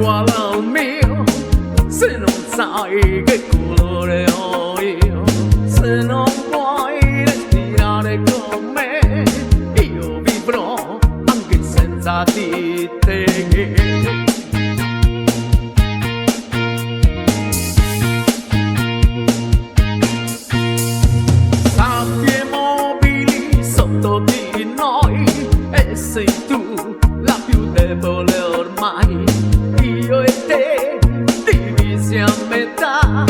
uguale al mio, se non sai che colore ho io, se non vuoi respirare con me, io vivrò anche senza di te. Sabbie mobili sotto di noi e sei tu la più debole ormai. Io e te divisi a metà,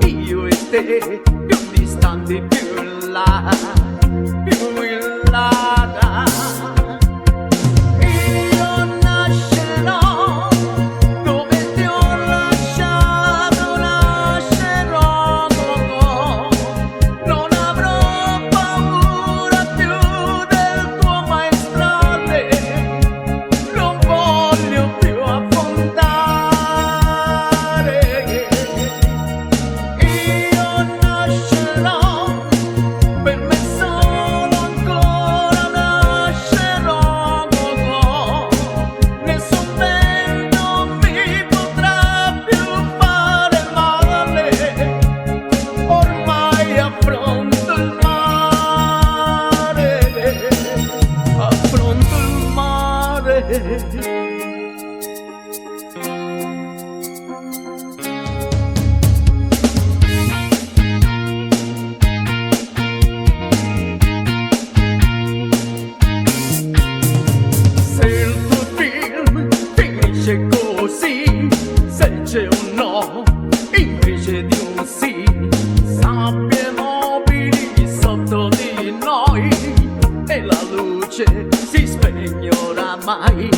io e te più distanti, più in là, più in là. Io nascerò dove ti ho lasciato, lascerò Gogo. Non avrò paura più del tuo maestrale, non voglio più affrontare. Io nascerò, per me solo ancora nascerò Gogo. Nessun vento mi potrà più fare male, ormai affronto il mare, affronto il mare. Se il tuo film finisce così, se c'è un no invece di un sì, sabbie mobili sotto di noi e la luce si spegne oramai.